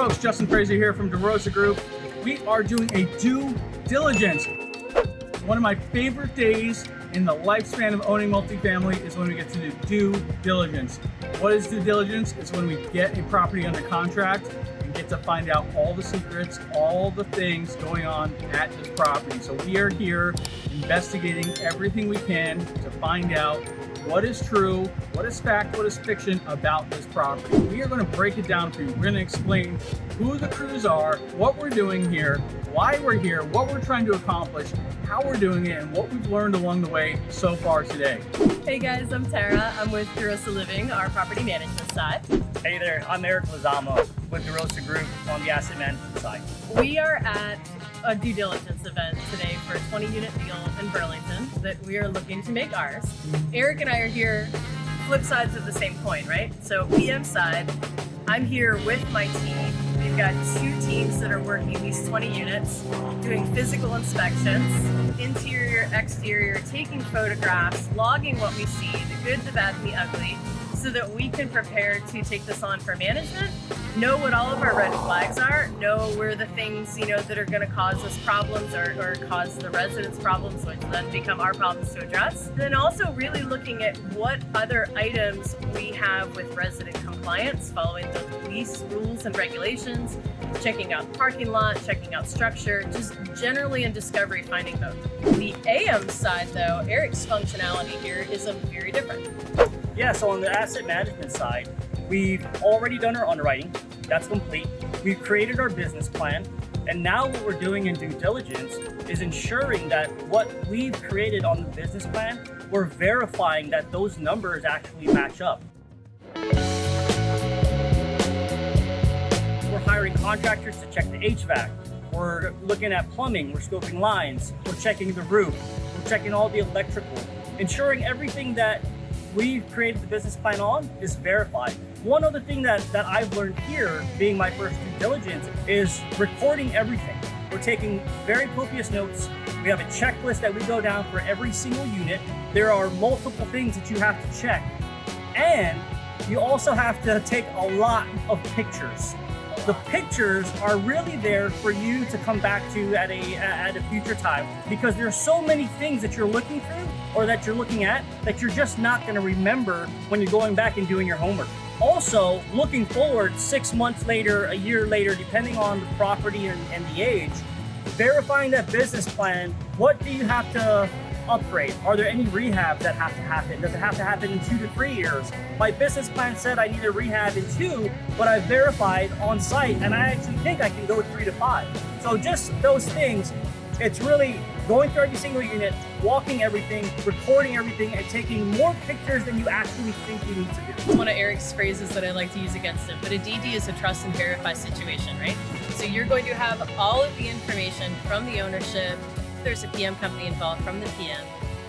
folks, Justin Fraser here from DeRosa Group. We are doing a due diligence. One of my favorite days in the lifespan of owning multifamily is when we get to do due diligence. What is due diligence? It's when we get a property under contract and get to find out all the secrets, all the things going on at this property. So we are here investigating everything we can to find out what is true, what is fact, what is fiction about this property. We are going to break it down for you. We're going to explain who the crews are, what we're doing here, why we're here, what we're trying to accomplish, how we're doing it, and what we've learned along the way so far today. Hey guys, I'm Tara. I'm with DeRosa Living, our property management side. Hey there, I'm Eric Lizama with DeRosa Group on the asset management side. We are at a due diligence event today for a 20-unit deal in Burlington that we are looking to make ours. Eric and I are here, flip sides of the same coin, right? So PM side, I'm here with my team. We've got two teams that are working these 20 units, doing physical inspections, interior, exterior, taking photographs, logging what we see, the good, the bad, and the ugly, so that we can prepare to take this on for management, know what all of our red flags are, know where the things, that are going to cause us problems or cause the residents problems, which then become our problems to address. Then also really looking at what other items we have with resident compliance, following the lease rules and regulations, checking out the parking lot, checking out structure, just generally in discovery finding mode. The AM side though, Eric's functionality here is very different. Yeah, so on the asset management side, we've already done our underwriting. That's complete. We've created our business plan. And now what we're doing in due diligence is ensuring that what we've created on the business plan, we're verifying that those numbers actually match up. We're hiring contractors to check the HVAC. We're looking at plumbing, we're scoping lines, we're checking the roof, we're checking all the electrical, ensuring everything that we've created the business plan on is verified. One other thing that I've learned here, being my first due diligence, is recording everything. We're taking very copious notes. We have a checklist that we go down for every single unit. There are multiple things that you have to check. And you also have to take a lot of pictures. The pictures are really there for you to come back to at a future time, because there's so many things that you're looking through or that you're looking at that you're just not going to remember when you're going back and doing your homework. Also, looking forward 6 months later, a year later, depending on the property and the age, verifying that business plan. What do you have to upgrade? Are there any rehabs that have to happen? Does it have to happen in 2 to 3 years? My business plan said I need a rehab in 2, but I verified on site and I actually think I can go 3 to 5. So just those things, it's really going through every single unit, walking everything, recording everything, and taking more pictures than you actually think you need to do. It's one of Eric's phrases that I like to use against him, but a DD is a trust and verify situation, right? So you're going to have all of the information from the ownership. There's a PM company involved from the PM,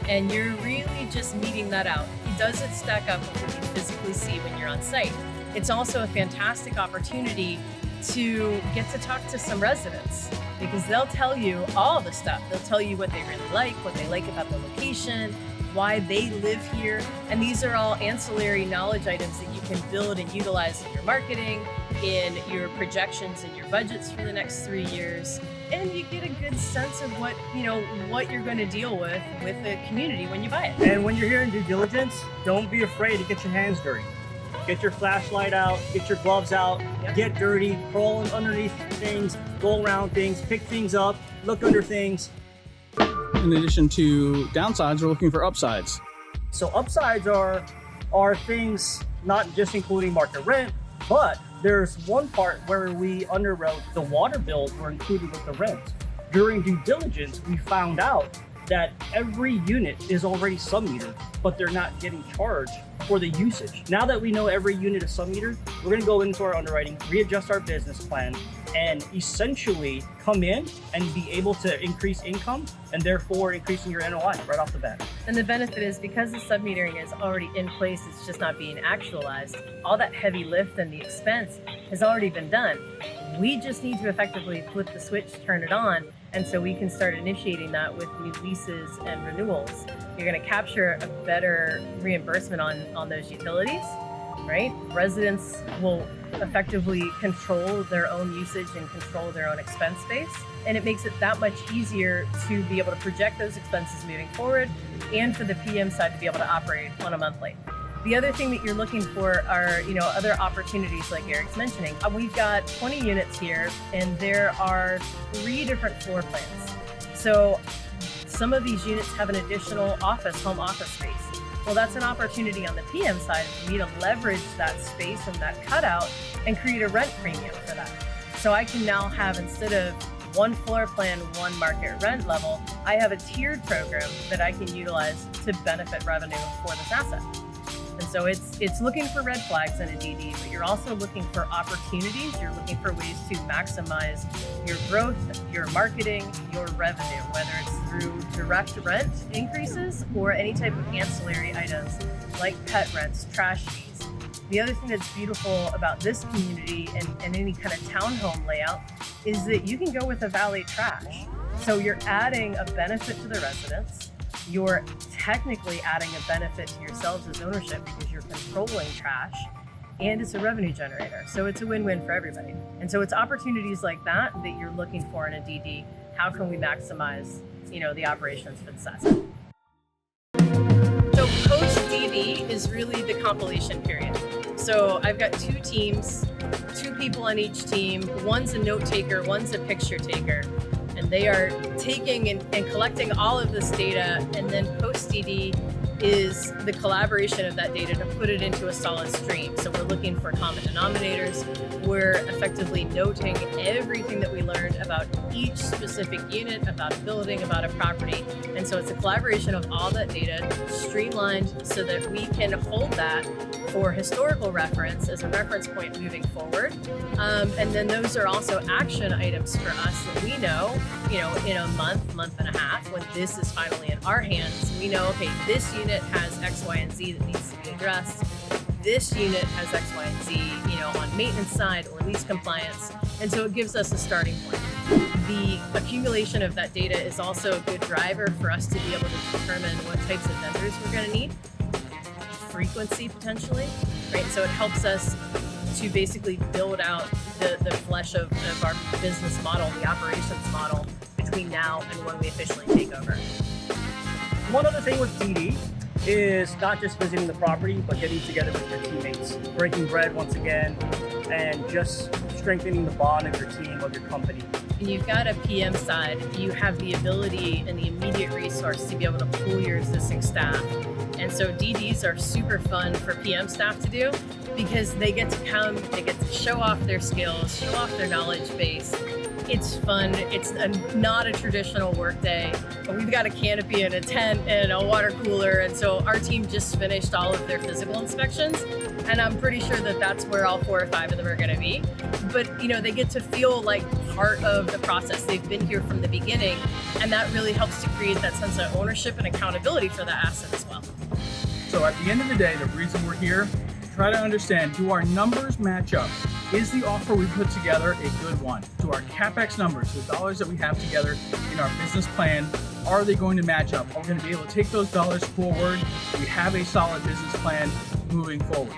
and you're really just meeting that out. Does it stack up with what you physically see when you're on site? It's also a fantastic opportunity to get to talk to some residents, because they'll tell you all the stuff. They'll tell you what they really like, what they like about the location, why they live here. And these are all ancillary knowledge items that you can build and utilize in your marketing, in your projections and your budgets for the next 3 years. And you get a good sense of what you're going to deal with the community when you buy it. And when you're here in due diligence, don't be afraid to get your hands dirty. Get your flashlight out, get your gloves out, Get dirty, crawl underneath things, go around things, pick things up, look under things. In addition to downsides, we're looking for upsides. So upsides are things not just including market rent, but there's one part where we underwrote the water bills were included with the rent. During due diligence, we found out that every unit is already sub-metered, but they're not getting charged for the usage. Now that we know every unit is sub-metered, we're gonna go into our underwriting, readjust our business plan, and essentially come in and be able to increase income and therefore increasing your NOI right off the bat. And the benefit is because the sub-metering is already in place, it's just not being actualized. All that heavy lift and the expense has already been done. We just need to effectively flip the switch, turn it on, and so we can start initiating that with new leases and renewals. You're going to capture a better reimbursement on those utilities. right? Residents will effectively control their own usage and control their own expense base. And it makes it that much easier to be able to project those expenses moving forward and for the PM side to be able to operate on a monthly. The other thing that you're looking for are, other opportunities like Eric's mentioning. We've got 20 units here and there are 3 different floor plans. So some of these units have an additional home office space. Well, that's an opportunity on the PM side for me to leverage that space and that cutout and create a rent premium for that. So I can now have, instead of one floor plan, one market rent level, I have a tiered program that I can utilize to benefit revenue for this asset. And so it's looking for red flags in a DD, but you're also looking for opportunities. You're looking for ways to maximize your growth, your marketing, your revenue, whether it's through direct rent increases or any type of ancillary items like pet rents, trash fees. The other thing that's beautiful about this community and any kind of townhome layout is that you can go with a valet trash. So you're adding a benefit to the residents. You're technically adding a benefit to yourselves as ownership because you're controlling trash, and it's a revenue generator. So it's a win-win for everybody. And so it's opportunities like that you're looking for in a DD. How can we maximize, the operations for this asset? So post DD is really the compilation period. So I've got 2 teams, 2 people on each team. One's a note taker, one's a picture taker. And they are taking and collecting all of this data, and then post-DD is the collaboration of that data to put it into a solid stream. So we're looking for common denominators. We're effectively noting everything that we learned about each specific unit, about a building, about a property. And so it's a collaboration of all that data streamlined so that we can hold that for historical reference as a reference point moving forward. And then those are also action items for us that we know, in a month and a half, when this is finally in our hands, we know, okay, this unit has X, Y, and Z that needs to be addressed. This unit has X, Y, and Z, on maintenance side or lease compliance. And so it gives us a starting point. The accumulation of that data is also a good driver for us to be able to determine what types of vendors we're going to need, frequency potentially, right? So it helps us to basically build out the flesh of our business model, the operations model, between now and when we officially take over. One other thing with DD is not just visiting the property, but getting together with your teammates, breaking bread once again, and just strengthening the bond of your team, of your company. When you've got a PM side, you have the ability and the immediate resource to be able to pool your existing staff. And so DDs are super fun for PM staff to do because they get to come, they get to show off their skills, show off their knowledge base. It's fun. It's not a traditional work day. We've got a canopy and a tent and a water cooler. And so our team just finished all of their physical inspections. And I'm pretty sure that that's where all 4 or 5 of them are going to be. But, they get to feel like part of the process. They've been here from the beginning. And that really helps to create that sense of ownership and accountability for the asset as well. So at the end of the day, the reason we're here, try to understand, do our numbers match up? Is the offer we put together a good one? Do our CapEx numbers, the dollars that we have together in our business plan, are they going to match up? Are we going to be able to take those dollars forward? Do we have a solid business plan moving forward?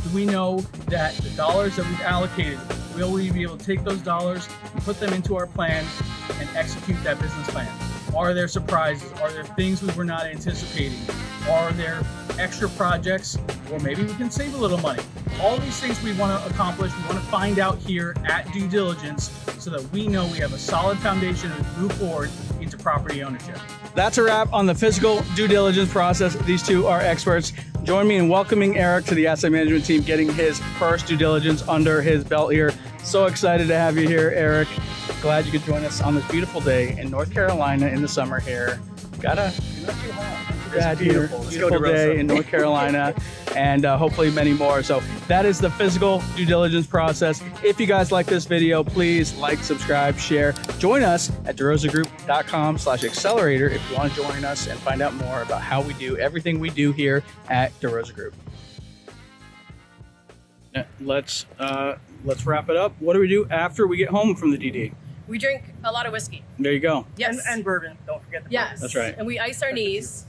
Do we know that the dollars that we've allocated, will we be able to take those dollars and put them into our plan and execute that business plan? Are there surprises? Are there things we were not anticipating? Are there extra projects? Or maybe we can save a little money. All these things we want to accomplish, we want to find out here at Due Diligence so that we know we have a solid foundation to move forward into property ownership. That's a wrap on the physical due diligence process. These 2 are experts. Join me in welcoming Eric to the asset management team, getting his first due diligence under his belt here. So excited to have you here, Eric. Glad you could join us on this beautiful day in North Carolina in the summer here. Not too hot. It's beautiful. Beautiful day in North Carolina, and hopefully many more. So that is the physical due diligence process. If you guys like this video, please like, subscribe, share. Join us at derosagroup.com/accelerator if you want to join us and find out more about how we do everything we do here at DeRosa Group. Let's wrap it up. What do we do after we get home from the DD? We drink a lot of whiskey. There you go. Yes. And bourbon. Don't forget the bourbon. Yes. That's right. And we ice our knees.